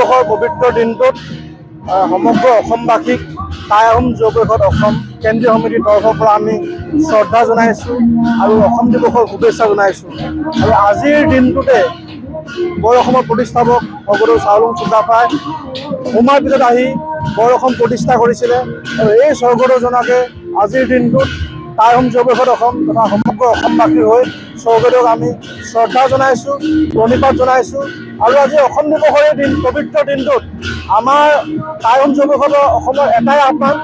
দিৱসৰ পবিত্ৰ দিনটোত সমগ্ৰ অসমবাসীক টাই আহোম যুৱ পৰিষদ অসম কেন্দ্ৰীয় সমিতিৰ তৰফৰ পৰা আমি শ্ৰদ্ধা জনাইছোঁ আৰু অসম দিৱসৰ শুভেচ্ছা জনাইছোঁ। আৰু আজিৰ দিনটোতে বৰ অসমৰ প্ৰতিষ্ঠাপক স্বৰ্গদেউ চাওলুং চুকাফাই সোমাৰ পিছত আহি বৰ অসম প্ৰতিষ্ঠা কৰিছিলে আৰু এই স্বৰ্গদেউজনাকে আজিৰ দিনটোত টাই আহোম যুৱ পৰিষদ অসম তথা সমগ্ৰ অসমবাসীৰ হৈ স্বৰ্গদেউক আমি শ্ৰদ্ধা জনাইছোঁ, প্ৰণিপাত জনাইছোঁ। আৰু আজি অসম দিৱসৰ এই দিন পবিত্ৰ দিনটোত আমাৰ টাই আহোম যুৱ পৰিষদৰ অসমৰ এটাই আহ্বান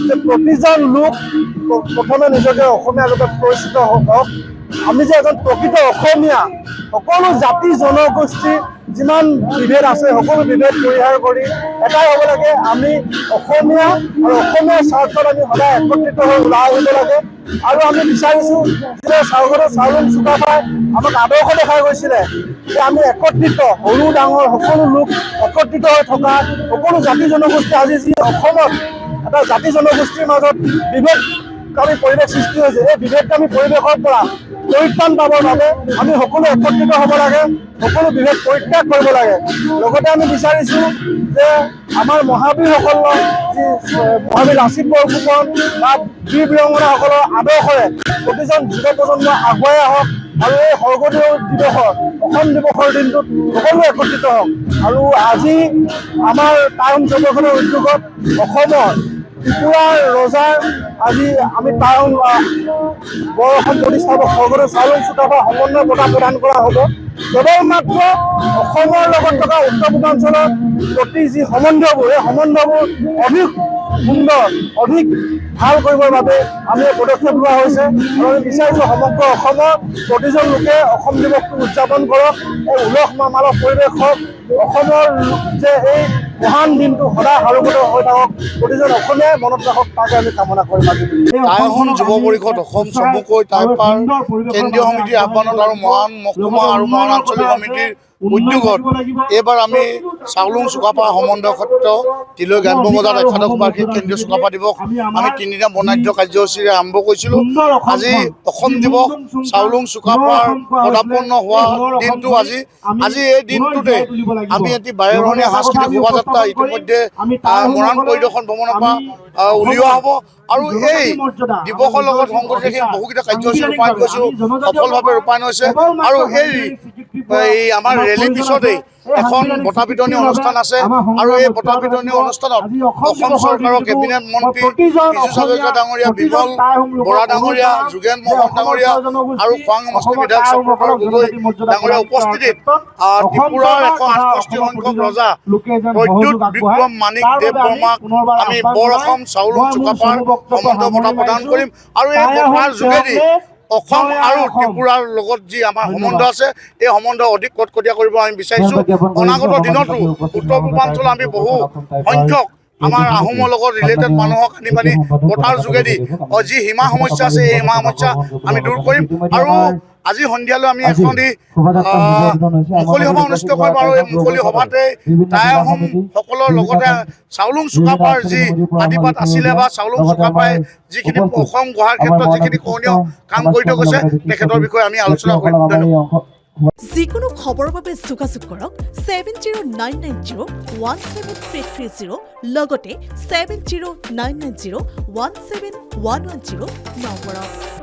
যে প্ৰতিজন লোক প্ৰথমে নিজকে অসমীয়া ৰূপে পৰিচিত হওক। আমি যে এজন প্ৰকৃত অসমীয়া, সকলো জাতি জনগোষ্ঠী যিমান বিভেদ আছে সকলো বিভেদ পৰিহাৰ কৰি এটাই হ'ব লাগে, আমি অসমীয়া আৰু অসমীয়াৰ স্বাৰ্থত আমি সদায় একত্ৰিত হৈ ওলাই আহিব লাগে। আৰু আমি বিচাৰিছোঁ যে স্বৰ্গদেউ চাওলুং চুকাফাই আমাক আদৰ্শ দেখাই গৈছিলে যে আমি একত্ৰিত, সৰু ডাঙৰ সকলো লোক একত্ৰিত হৈ থকা, সকলো জাতি জনগোষ্ঠী আজি যি অসমত এটা জাতি জনগোষ্ঠীৰ মাজত বিভেদকামী পৰিৱেশ সৃষ্টি হৈছে, এই বিভেদকামী পৰিৱেশৰ পৰা পৰিত্ৰাণ পাবৰ বাবে আমি সকলো একত্ৰিত হ'ব লাগে, সকলো বিভেদ পৰিত্যাগ কৰিব লাগে। লগতে আমি বিচাৰিছোঁ যে আমাৰ মহাবীৰসকলৰ যি মহাবীৰ লাচিত বৰফুকন বা বীৰ বীৰাংগনাসকলৰ আদৰ্শৰে প্ৰতিজন যুৱ প্ৰজন্ম আগুৱাই আহক আৰু এই স্বৰ্গদেউ দিৱসৰ অসম দিৱসৰ দিনটোত সকলোৱে একত্ৰিত হওক। আৰু আজি আমাৰ টাই আহোম যুৱ পৰিষদৰ উদ্যোগত অসমৰ ত্ৰিপুৰাৰ ৰজাৰ আজি আমি টাই আহোম বৰ অসম প্ৰতিষ্ঠাপক স্বৰ্গদেউ চাওলুং চুকাফা সমন্বয় বঁটা প্ৰদান কৰা হ'ব। কেৱল মাত্ৰ অসমৰ লগত থকা উত্তৰ পূৰ্বাঞ্চলৰ প্ৰতি যি সম্বন্ধবোৰ, এই সম্বন্ধবোৰ অধিক সুন্দৰ, অধিক ভাল কৰিবৰ বাবে আমি এই পদক্ষেপ লোৱা হৈছে। আৰু আমি বিচাৰিছোঁ সমগ্ৰ অসমৰ প্ৰতিজন লোকে অসম দিৱসটো উদযাপন কৰক, এই উলহ মালহ পৰিৱেশ হওক, অসমৰ যে এই মহান দিনটো সদায় সাৰোগত হৈ থাকক, প্ৰতিজন অসমীয়াই মনত ৰাখক, তাকে আমি কামনা কৰিম। টাই আহোম যুৱ পৰিষদ অসম চমুকৈ টাইপাৰ কেন্দ্ৰীয় সমিতিৰ আহ্বানত আৰু মহান মহকুমা আৰু মহান আঞ্চলিক সমিতিৰ উদ্যোগত এইবাৰ আমি চাওলুং চুকাফা সমন্বয় সত্ৰ তিলৈ গ্ৰাম্য বজাৰত ১১ বাৰ্ষিক কেন্দ্ৰীয় চুকাফা দিৱস আমি ৩ দিনীয়া বৰ্ণাঢ্য কাৰ্যসূচীৰে আৰম্ভ কৰিছিলোঁ। আজি অসম দিৱস, চাওলুং চুকাফাৰ পদাপন্ন হোৱা দিনটো আজি এই দিনটোতে আমি এটি বাৰেৰহণীয়া সাংস্কৃতিক শোভাযাত্ৰা ইতিমধ্যে মৰাণ পৰিদৰ্শন ভ্ৰমণৰ পৰা উলিওৱা হ'ব। আৰু এই দিৱসৰ লগত সংগতি ৰাখি বহুকেইটা কাৰ্যসূচী ৰূপায়ণ কৰিছোঁ, সফলভাৱে ৰূপায়ণ হৈছে। আৰু এই আমাৰ ৰেলীৰ পিছতেই এখন বঁটা বিতৰণী অনুষ্ঠান আছে আৰু এই বঁটা বিতৰণী অনুষ্ঠানত অসম চৰকাৰৰ কেবিনেট মন্ত্ৰী পীযুষ হাজৰিকা ডাঙৰীয়া, বিমল বৰা ডাঙৰীয়া, যোগেন মহন ডাঙৰীয়া আৰু খোৱাং সমষ্টি বিধায়ক চক্ৰধৰ গগৈ ডাঙৰীয়া উপস্থিতিত ত্ৰিপুৰাৰ ১৬৮ সংখ্যক ৰজা প্ৰদ্যুৎ বিক্ৰম মাণিক দেৱ বৰ্মাক আমি বৰ অসম চাওলুং চুকাফাৰ সম্বন্ধ বঁটা প্ৰদান কৰিম। আৰু এই বঁটাৰ যোগেদি অসম আৰু ত্ৰিপুৰাৰ লগত যি আমাৰ সম্বন্ধ আছে, এই সম্বন্ধ অধিক কটকটীয়া কৰিব আমি বিচাৰিছোঁ। অনাগত দিনতো উত্তৰ পূৰ্বাঞ্চলত আমি বহু সংখ্যক আমাৰ আহোমৰ লগত ৰিলেটেড মানুহক আনি পানি বঁটাৰ যোগেদি যি সীমা সমস্যা আছে, এই সীমা সমস্যা আমি দূৰ কৰিম। আৰু আজি সন্ধিয়ালৈ আমি এখন মুকলি সভা অনুষ্ঠিত কৰিম। আৰু এই মুকলি সভাতে টাই আহোমসকলৰ লগতে চাওলুং চুকাফাৰ যি আদিপাত আছিলে বা চাওলুং চুকাফাই যিখিনি অসম গঢ়াৰ ক্ষেত্ৰত যিখিনি কৰণীয় কাম কৰি থৈ গৈছে, তেখেতৰ বিষয়ে আমি আলোচনা কৰিম। ধন্যবাদ। যিকোনো খবৰৰ বাবে যোগাযোগ কৰক 7099017330 লগতে 7099017110 নম্বৰত।